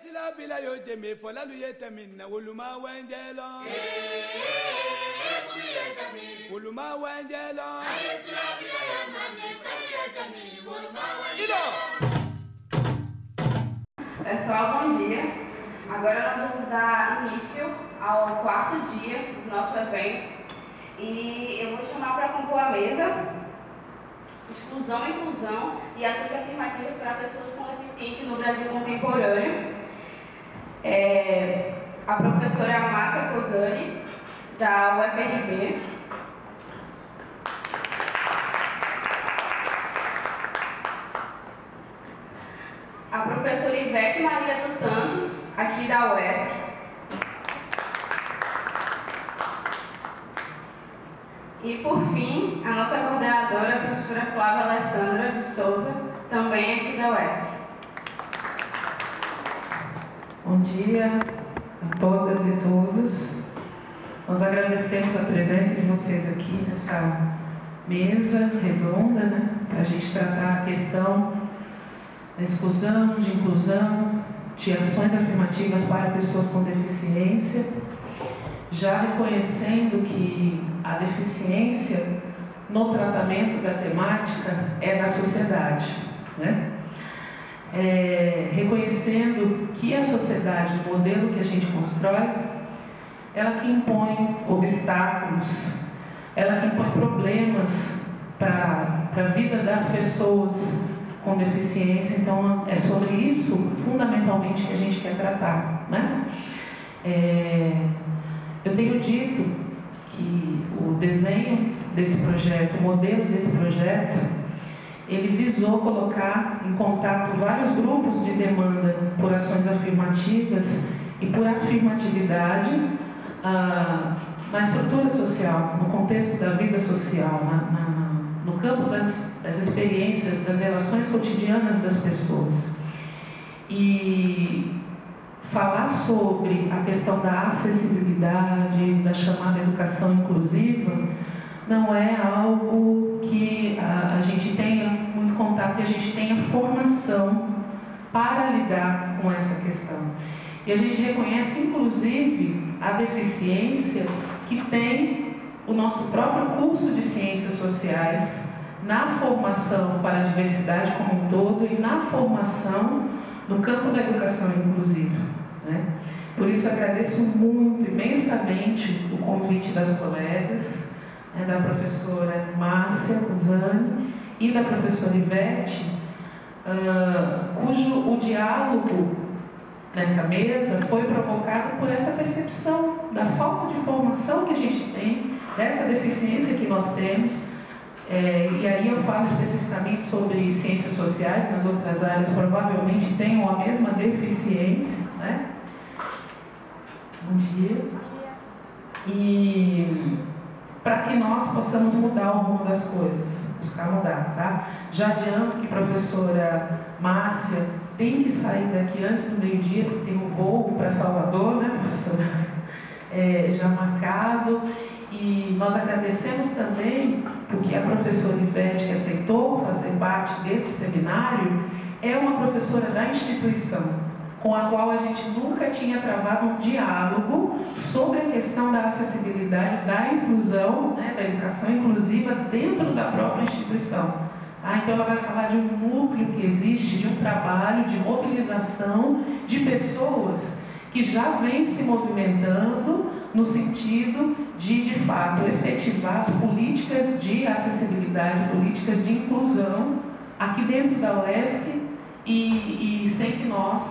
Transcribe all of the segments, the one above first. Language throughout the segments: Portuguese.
sila bila yo jeme fola lu yetamin na woluma wanjelo woluma wanjelo sila bila yo mami fola yetamin woluma wanjelo. Pessoal, bom dia. Agora nós vamos dar início ao quarto dia do nosso evento e eu vou chamar para compor a mesa Exclusão, Inclusão e Ações Afirmativas para Pessoas com Deficiência no Brasil Contemporâneo. A professora Márcia Cosani, da UFRB. A professora Ivete Maria dos Santos, aqui da UESC. E, por fim, a nossa coordenadora, a professora Flávia Alessandra de Souza, também aqui da UESC. Bom dia a todas e todos. Nós agradecemos a presença de vocês aqui nessa mesa redonda, né, para a gente tratar a questão da exclusão, de inclusão, de ações afirmativas para pessoas com deficiência, já reconhecendo que a deficiência no tratamento da temática é da sociedade, né? Reconhecendo que a sociedade, o modelo que a gente constrói, ela que impõe obstáculos, ela que impõe problemas para a vida das pessoas com deficiência. Então é sobre isso fundamentalmente que a gente quer tratar, né? Eu tenho dito que o desenho desse projeto, o modelo desse projeto, ele visou colocar em contato vários grupos de demanda por ações afirmativas e por afirmatividade na estrutura social, no contexto da vida social, no campo das experiências, das relações cotidianas das pessoas. E falar sobre a questão da acessibilidade, da chamada educação inclusiva, não é algo que a gente tenha muito contato e a gente tenha formação para lidar com essa questão. E a gente reconhece, inclusive, a deficiência que tem o nosso próprio curso de Ciências Sociais na formação para a diversidade como um todo e na formação no campo da educação inclusiva, né? Por isso agradeço muito, imensamente, o convite das colegas, né, da professora Márcia Cosani e da professora Ivete, cujo o diálogo nessa mesa foi provocado por essa percepção da falta de formação que a gente tem, dessa deficiência que nós temos. E aí eu falo especificamente sobre ciências sociais, nas outras áreas provavelmente tenham a mesma deficiência, né? Bom dia. E para que nós possamos mudar o rumo das coisas, buscar mudar, tá? Já adianto que a professora Márcia tem que sair daqui antes do meio-dia, porque tem um voo para Salvador, né, professora? Já marcado. E nós agradecemos também porque a professora Ivete, que aceitou fazer parte desse seminário, é uma professora da instituição, com a qual a gente nunca tinha travado um diálogo sobre a questão da acessibilidade, da inclusão, né, da educação inclusiva dentro da própria instituição. Então ela vai falar de um núcleo que existe, de um trabalho de mobilização de pessoas que já vem se movimentando no sentido de fato, efetivar as políticas de acessibilidade, políticas de inclusão aqui dentro da UESC e sem que nós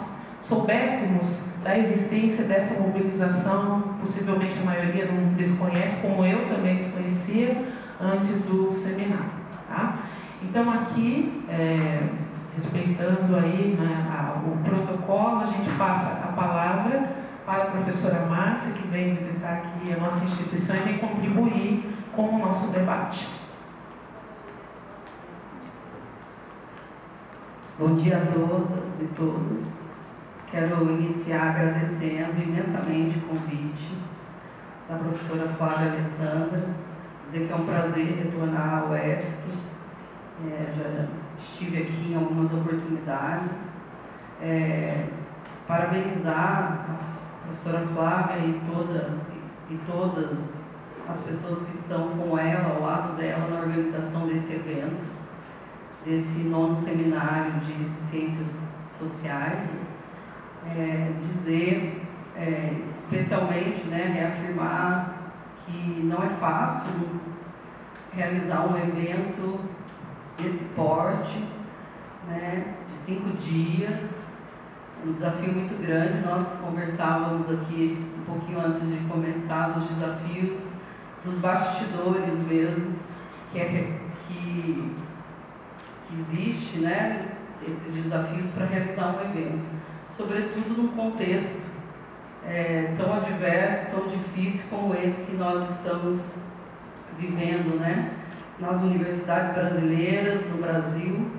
soubéssemos da existência dessa mobilização, possivelmente a maioria não desconhece, como eu também desconhecia antes do seminário, tá? Então aqui, respeitando aí, né, o protocolo, a gente passa a palavra para a professora Márcia, que vem visitar aqui a nossa instituição e vem contribuir com o nosso debate. Bom dia a todas e todos. Quero iniciar agradecendo imensamente o convite da professora Flávia Alessandra, dizer que é um prazer retornar à UESC. Já estive aqui em algumas oportunidades. parabenizar a professora Flávia e todas as pessoas que estão com ela, ao lado dela, na organização desse evento, desse 9º seminário de Ciências Sociais. Dizer, especialmente, reafirmar que não é fácil realizar um evento desse porte, de 5 dias, um desafio muito grande. Nós conversávamos aqui um pouquinho antes de começar dos desafios dos bastidores mesmo, que existe, esses desafios para realizar um evento, sobretudo num contexto tão adverso, tão difícil como esse que nós estamos vivendo, nas universidades brasileiras, no Brasil.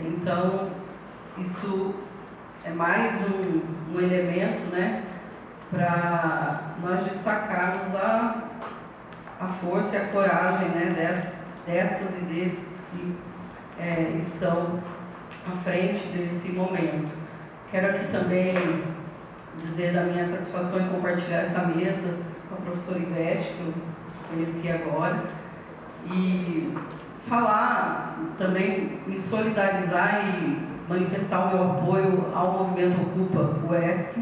Então, isso é mais um elemento, para nós destacarmos a força e a coragem, dessas e desses que estão à frente desse momento. Quero aqui também dizer da minha satisfação em compartilhar essa mesa com a professora Ivete, que eu conheci agora, e falar também, me solidarizar e manifestar o meu apoio ao movimento Ocupa UESC.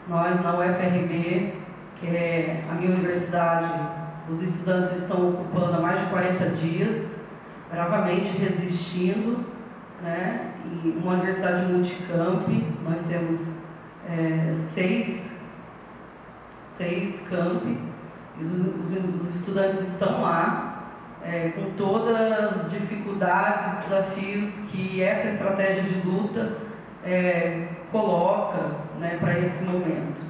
Nós, na UFRB, que é a minha universidade, os estudantes estão ocupando há mais de 40 dias, bravamente resistindo, e uma universidade multicamp. Nós temos 6 campi, e os estudantes estão lá, com todas as dificuldades, desafios que essa estratégia de luta coloca para esse momento.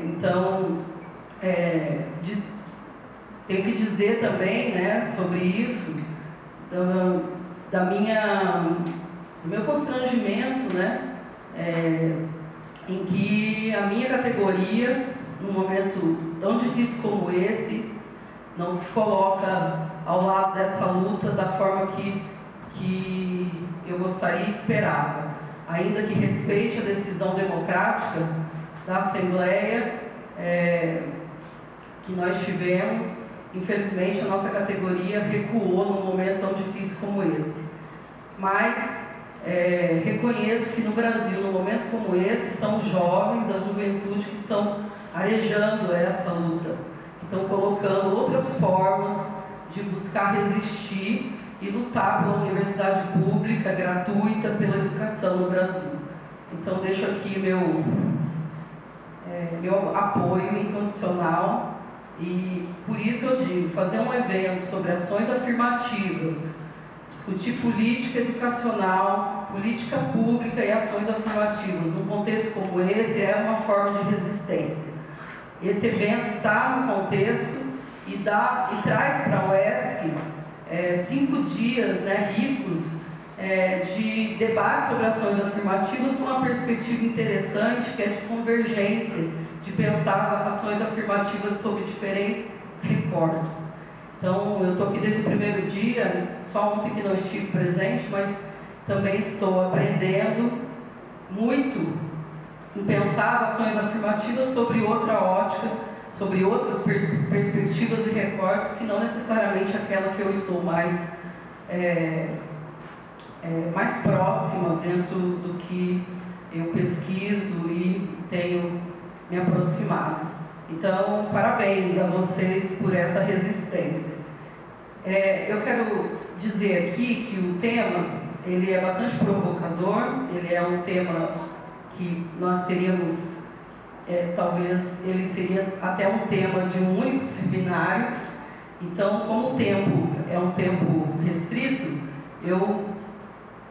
Então, tenho que dizer também sobre isso, do meu constrangimento, em que a minha categoria, num momento tão difícil como esse, não se coloca ao lado dessa luta da forma que eu gostaria e esperava. Ainda que respeite a decisão democrática da Assembleia que nós tivemos, infelizmente a nossa categoria recuou num momento tão difícil como esse. Mas reconheço que no Brasil, num momento como esse, são jovens, a juventude que estão arejando essa luta, estão colocando outras formas de buscar resistir e lutar pela universidade pública, gratuita, pela educação no Brasil. Então, deixo aqui meu apoio incondicional, e por isso eu digo, fazer um evento sobre ações afirmativas, discutir política educacional, política pública e ações afirmativas num contexto como esse é uma forma de resistência. Esse evento está no contexto e traz para a UESC 5 dias ricos de debate sobre ações afirmativas com uma perspectiva interessante, que é de convergência, de pensar ações afirmativas sob diferentes recortes. Então, eu estou aqui desde o primeiro dia, só ontem que não estive presente, mas também estou aprendendo muito em pensar ações afirmativas sobre outra ótica, sobre outras perspectivas e recortes, que não necessariamente aquela que eu estou mais próxima dentro do que eu pesquiso e tenho me aproximado. Então, parabéns a vocês por essa resistência. Eu quero dizer aqui que o tema, ele é bastante provocador, ele é um tema que nós teríamos, talvez ele seria até um tema de um único seminário. Então, como o tempo é um tempo restrito, eu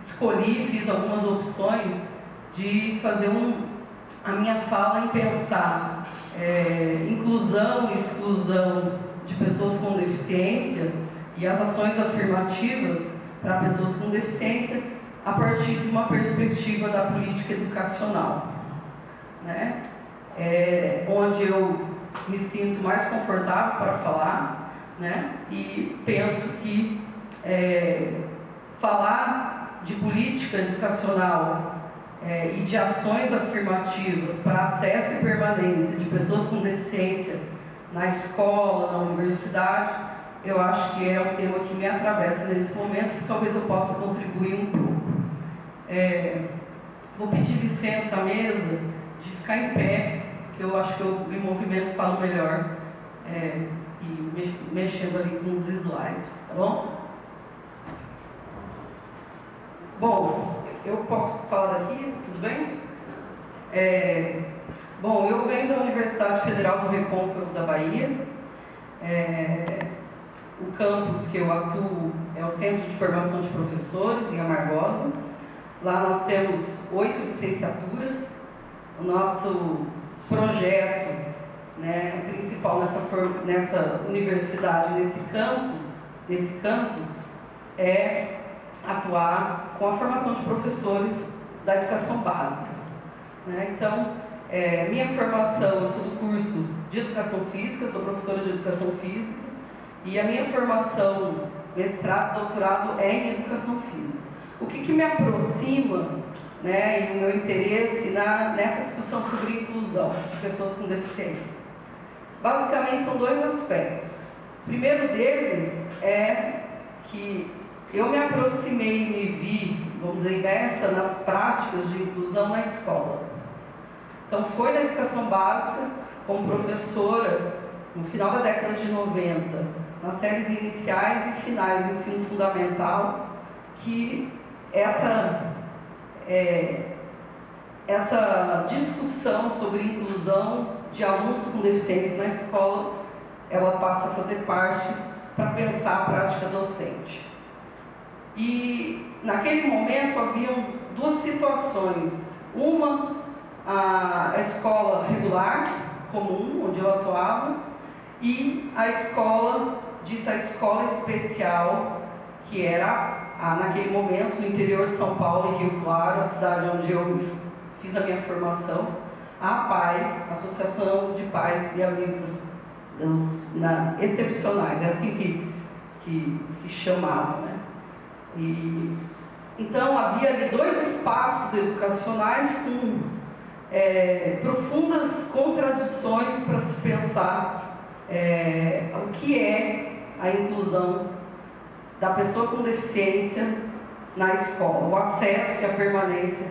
escolhi, fiz algumas opções de fazer a minha fala em pensar inclusão e exclusão de pessoas com deficiência e as ações afirmativas para pessoas com deficiência a partir de uma perspectiva da política educacional, onde eu me sinto mais confortável para falar, e penso que falar de política educacional e de ações afirmativas para acesso e permanência de pessoas com deficiência na escola, na universidade, eu acho que é um tema que me atravessa nesse momento e talvez eu possa contribuir um pouco. Vou pedir licença à mesa de ficar em pé, que eu acho que eu me movimento falo melhor, e mexendo ali com os slides, tá bom? Bom, eu posso falar daqui, tudo bem? Bom, eu venho da Universidade Federal do Recôncavo da Bahia. O campus que eu atuo é o Centro de Formação de Professores, em Amargosa. Lá nós temos 8 licenciaturas. O nosso projeto, né, principal nessa universidade, nesse campus, é atuar com a formação de professores da educação básica. Né? Então, minha formação, eu sou do curso de Educação Física, sou professora de Educação Física, e a minha formação, mestrado, doutorado, é em Educação Física. O que me aproxima, né, e o meu interesse nessa discussão sobre inclusão de pessoas com deficiência? Basicamente, são 2 aspectos. O primeiro deles é que eu me aproximei e me vi, vamos dizer, imersa nas práticas de inclusão na escola. Então, foi na educação básica, como professora, no final da década de 90, nas séries iniciais e finais do ensino fundamental, que essa discussão sobre inclusão de alunos com deficiência na escola, ela passa a fazer parte para pensar a prática docente. E naquele momento haviam 2 situações. Uma, a escola regular, comum, onde eu atuava, e a escola, dita escola especial, que era, naquele momento, no interior de São Paulo, em Rio Claro, a cidade onde eu fiz a minha formação, a APAE, Associação de Pais e Amigos Excepcionais, é assim que se chamava, né? Então, havia ali 2 espaços educacionais com profundas contradições para se pensar o que é a inclusão da pessoa com deficiência na escola, o acesso e a permanência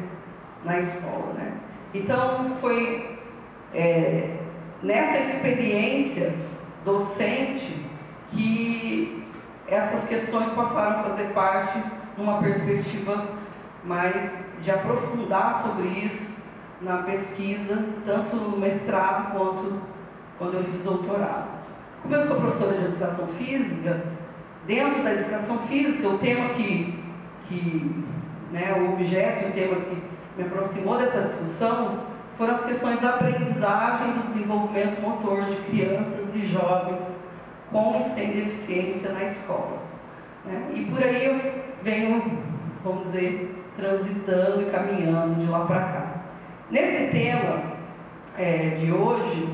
na escola, né? Então, foi nessa experiência docente que essas questões passaram a fazer parte numa perspectiva mais de aprofundar sobre isso na pesquisa, tanto no mestrado quanto quando eu fiz doutorado. Como eu sou professora de Educação Física, dentro da Educação Física, o tema o objeto, o tema que me aproximou dessa discussão foram as questões da aprendizagem e do desenvolvimento motor de crianças e jovens com e sem deficiência na escola. Né? E por aí eu venho, vamos dizer, transitando e caminhando de lá para cá. Nesse tema de hoje,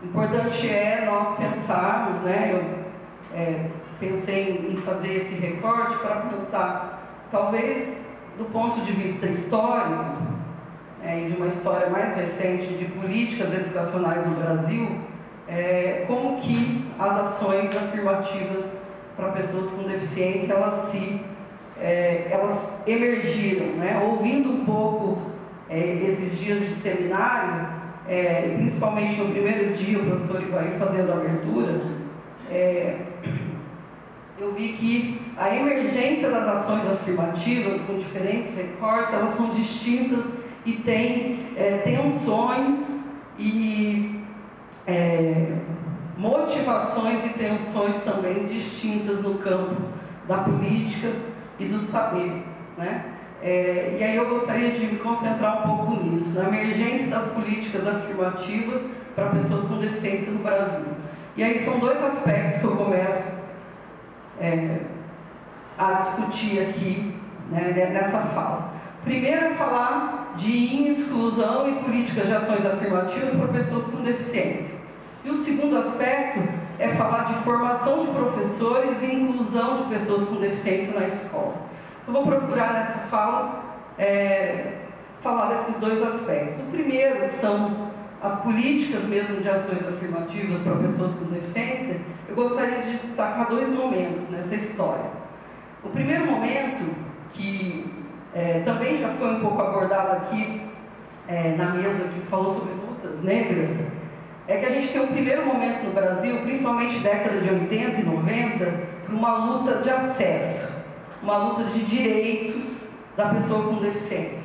importante é nós pensarmos, né? Eu pensei em fazer esse recorte para pensar, talvez do ponto de vista histórico, e de uma história mais recente de políticas educacionais no Brasil, como que as ações afirmativas para pessoas com deficiência, elas emergiram, né? Ouvindo um pouco esses dias de seminário, principalmente no primeiro dia, o professor Ivair fazendo a abertura, eu vi que a emergência das ações afirmativas, com diferentes recortes, elas são distintas e têm tensões e motivações e tensões também distintas no campo da política e do saber, né? E aí eu gostaria de me concentrar um pouco nisso, na emergência das políticas afirmativas para pessoas com deficiência no Brasil. E aí são 2 aspectos que eu começo a discutir aqui, né, nessa fala. Primeiro é falar de exclusão e políticas de ações afirmativas para pessoas com deficiência. E o segundo aspecto é falar de formação de professores e inclusão de pessoas com deficiência na escola. Eu vou procurar nessa fala falar desses dois aspectos. O primeiro, que são as políticas mesmo de ações afirmativas para pessoas com deficiência, eu gostaria de destacar dois momentos nessa história. O primeiro momento, que também já foi um pouco abordado aqui na mesa que falou sobre lutas negras, é que a gente tem um primeiro momento no Brasil, principalmente década de 80 e 90, para uma luta de acesso, uma luta de direitos da pessoa com deficiência.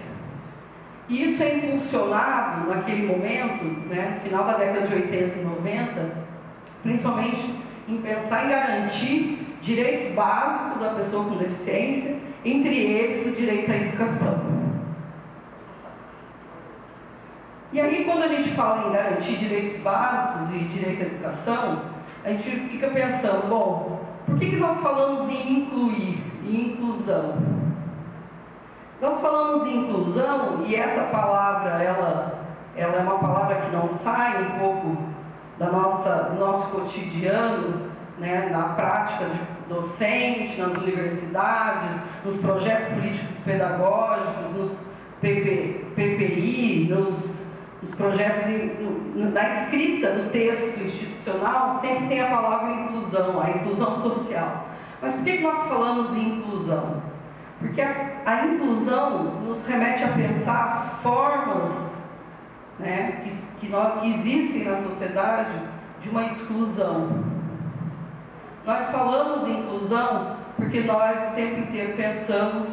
E isso é impulsionado naquele momento, no final da década de 80 e 90, principalmente em pensar em garantir direitos básicos da pessoa com deficiência, entre eles o direito à educação. E aí, quando a gente fala em garantir direitos básicos e direito à educação, a gente fica pensando, bom, por que nós falamos em incluir, em inclusão? Nós falamos em inclusão, e essa palavra, ela é uma palavra que não sai um pouco do nosso cotidiano, na prática docente, nas universidades, nos projetos políticos pedagógicos, nos PPI, nos projetos da escrita do texto institucional, sempre tem a palavra inclusão, a inclusão social. Mas por que nós falamos em inclusão? Porque a inclusão nos remete a pensar as formas que existem na sociedade de uma exclusão. Nós falamos em inclusão porque nós o tempo inteiro pensamos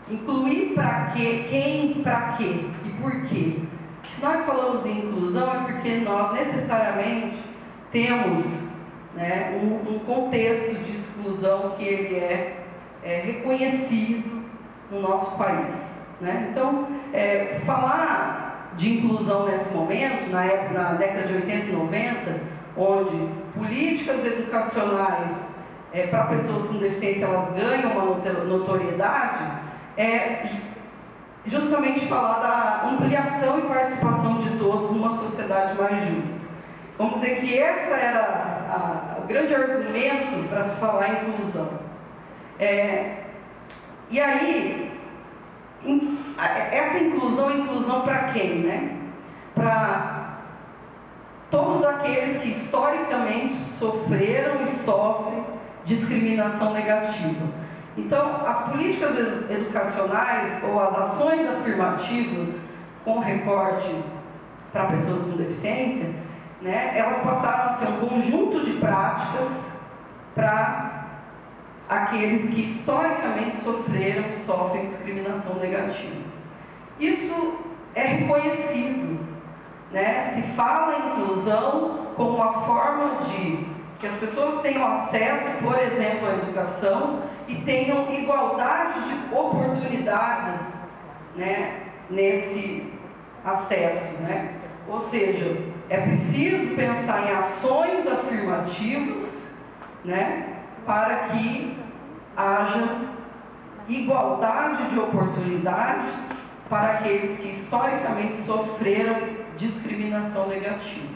incluir para quê, quem para quê e por quê. Se nós falamos em inclusão é porque nós necessariamente temos um contexto de exclusão que ele é reconhecido no nosso país. Então, falar de inclusão nesse momento, na década de 80 e 90, onde políticas educacionais para pessoas com deficiência elas ganham uma notoriedade, é justamente falar da ampliação e participação de todos numa sociedade mais justa. Vamos dizer que esse era o grande argumento para se falar em inclusão. E aí, essa inclusão é inclusão para quem? Para todos aqueles que historicamente sofreram e sofrem discriminação negativa. Então, as políticas educacionais ou as ações afirmativas com recorte para pessoas com deficiência, elas passaram a ser um conjunto de práticas para aqueles que historicamente sofreram e sofrem discriminação negativa. Isso é reconhecido, se fala em inclusão como uma forma de que as pessoas tenham acesso, por exemplo, à educação e tenham igualdade de oportunidades, nesse acesso, Ou seja, é preciso pensar em ações afirmativas, para que haja igualdade de oportunidades para aqueles que historicamente sofreram discriminação negativa.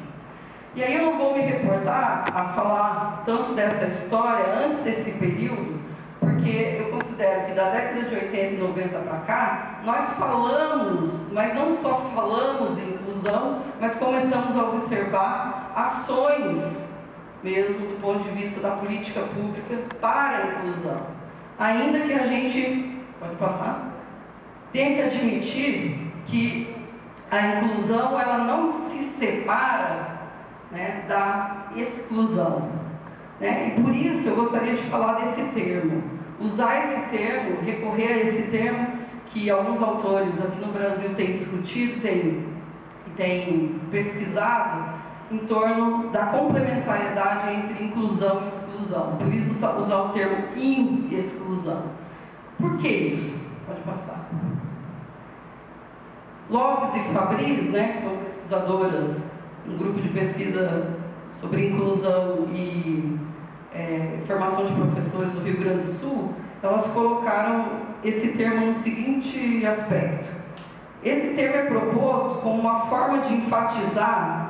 E aí eu não vou me reportar a falar tanto dessa história antes desse período, porque eu considero que da década de 80 e 90 para cá, nós falamos, mas não só falamos em inclusão, mas começamos a observar ações mesmo do ponto de vista da política pública para a inclusão. Ainda que a gente, pode passar, tem que admitir que a inclusão ela não se separa da exclusão. E por isso eu gostaria de falar desse termo, usar esse termo, recorrer a esse termo que alguns autores aqui no Brasil têm discutido, têm pesquisado em torno da complementariedade entre inclusão e exclusão. Por isso usar o termo exclusão. Por que isso? Pode passar. Lopes e Fabris, que são pesquisadoras, um grupo de pesquisa sobre inclusão e formação de professores do Rio Grande do Sul, elas colocaram esse termo no seguinte aspecto. Esse termo é proposto como uma forma de enfatizar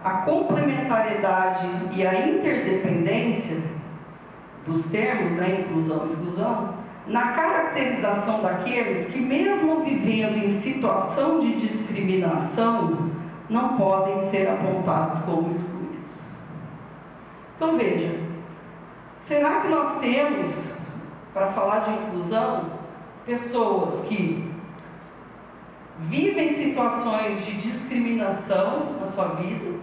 a complementariedade e a interdependência dos termos, inclusão e exclusão, na caracterização daqueles que, mesmo vivendo em situação de discriminação, não podem ser apontados como excluídos. Então veja, será que nós temos, para falar de inclusão, pessoas que vivem situações de discriminação na sua vida,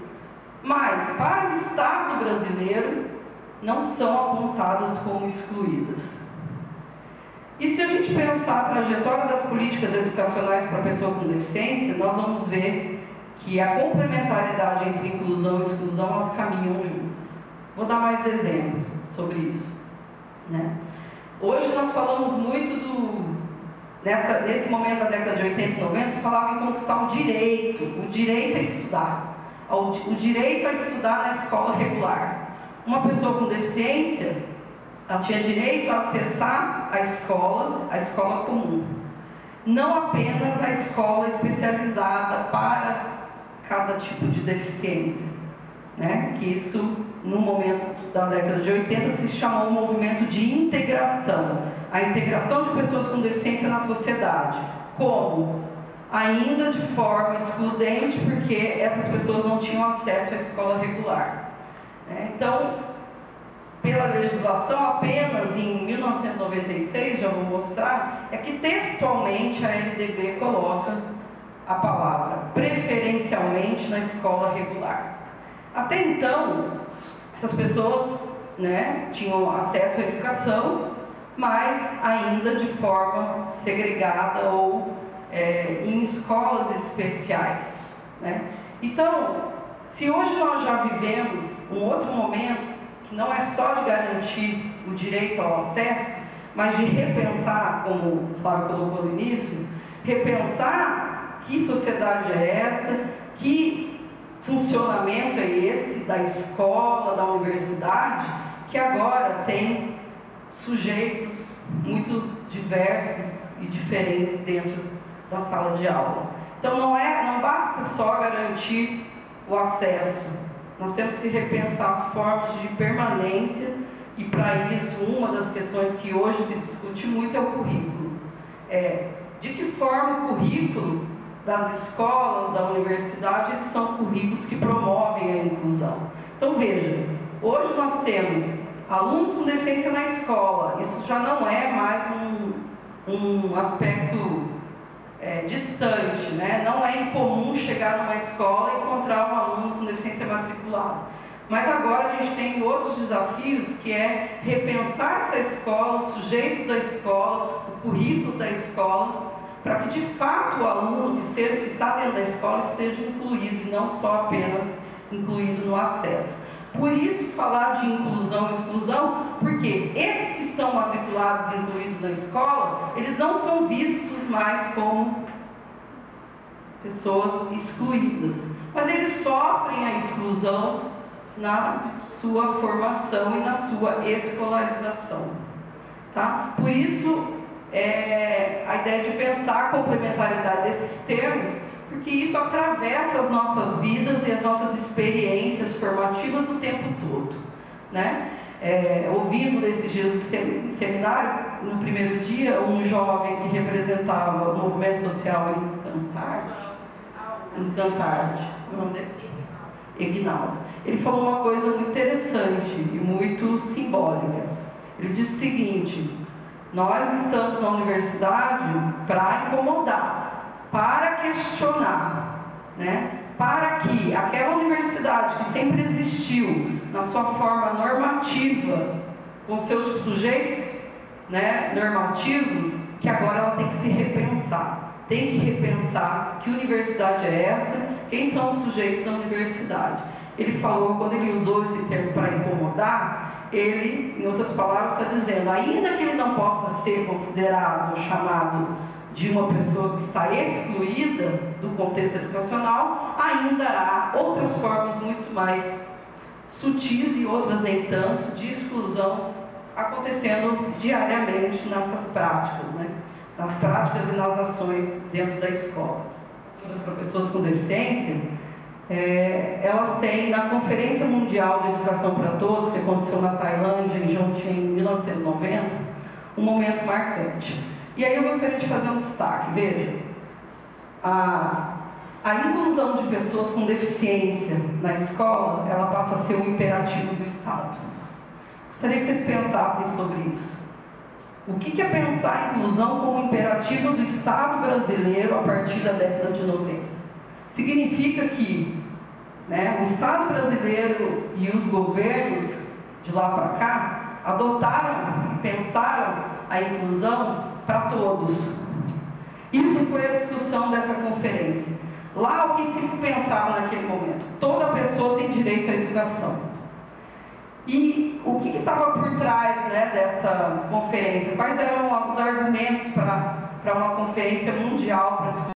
mas para o Estado brasileiro não são apontadas como excluídas? E se a gente pensar a trajetória das políticas educacionais para a pessoa com deficiência, nós vamos ver que a complementaridade entre inclusão e exclusão, elas caminham juntas. Vou dar mais exemplos sobre isso, né? Hoje nós falamos muito nesse momento da década de 80 e 90, se falava em conquistar o direito a estudar, o direito a estudar na escola regular. Uma pessoa com deficiência, ela tinha direito a acessar a escola comum, não apenas a escola especializada para cada tipo de deficiência, né? Que isso, no momento da década de 80, se chamou um movimento de integração, a integração de pessoas com deficiência na sociedade. Como? Ainda de forma excludente, porque essas pessoas não tinham acesso à escola regular, né? Então, pela legislação, apenas em 1996, já vou mostrar, é que textualmente a LDB coloca a palavra preferencialmente na escola regular. Até então, essas pessoas, né, tinham acesso à educação, mas ainda de forma segregada ou em escolas especiais, né? Então, se hoje nós já vivemos um outro momento, que não é só de garantir o direito ao acesso, mas de repensar, como o Flávio colocou no início, repensar que sociedade é essa, que funcionamento é esse da escola, da universidade, que agora tem sujeitos muito diversos e diferentes dentro da sala de aula. Então não basta só garantir o acesso, nós temos que repensar as formas de permanência, e para isso uma das questões que hoje se discute muito é o currículo. De que forma o currículo das escolas, da universidade, eles são currículos que promovem a inclusão. Então veja, hoje nós temos alunos com deficiência na escola, isso já não é mais um aspecto distante, né? Não é incomum chegar numa escola e encontrar um aluno com deficiência matriculado. Mas agora a gente tem outros desafios, que é repensar essa escola, os sujeitos da escola, o currículo da escola, para que de fato o aluno que está dentro da escola esteja incluído, e não só apenas incluído no acesso. Por isso, falar de inclusão e exclusão, porque esses que estão matriculados e incluídos na escola, eles não são vistos mais como pessoas excluídas, mas eles sofrem a exclusão na sua formação e na sua escolarização, tá? Por isso, a ideia de pensar a complementaridade desses termos, porque isso atravessa as nossas vidas e as nossas experiências formativas o tempo todo, né? Ouvindo nesses dias de seminário, no primeiro dia, um jovem que representava o movimento social em Cantarte, Ignaldo. Ele falou uma coisa muito interessante e muito simbólica. Ele disse o seguinte: nós estamos na universidade para incomodar, para questionar, né? Para que aquela universidade que sempre existiu na sua forma normativa, com seus sujeitos, né, normativos, que agora ela tem que se repensar. Tem que repensar que universidade é essa, quem são os sujeitos da universidade. Ele falou, quando ele usou esse termo para incomodar, ele, em outras palavras, está dizendo, ainda que ele não possa ser considerado ou chamado de uma pessoa que está excluída do contexto educacional, ainda há outras formas muito mais sutis e outras nem tanto de exclusão acontecendo diariamente nessas práticas, né? Nas práticas e nas ações dentro da escola. Para pessoas com deficiência, elas têm, na Conferência Mundial de Educação para Todos, que aconteceu na Tailândia, em 1990, um momento marcante. E aí eu gostaria de fazer um destaque. Veja, a inclusão de pessoas com deficiência na escola, ela passa a ser um imperativo do Estado. Gostaria que vocês pensassem sobre isso. O que é pensar a inclusão como imperativo do Estado brasileiro a partir da década de 90? Significa que, né, o Estado brasileiro e os governos de lá para cá adotaram e pensaram a inclusão para todos. Isso foi a discussão dessa conferência. Lá o que se pensava naquele momento? Toda pessoa tem direito à educação. E o que estava por trás, né, dessa conferência? Quais eram os argumentos para uma conferência mundial para discutir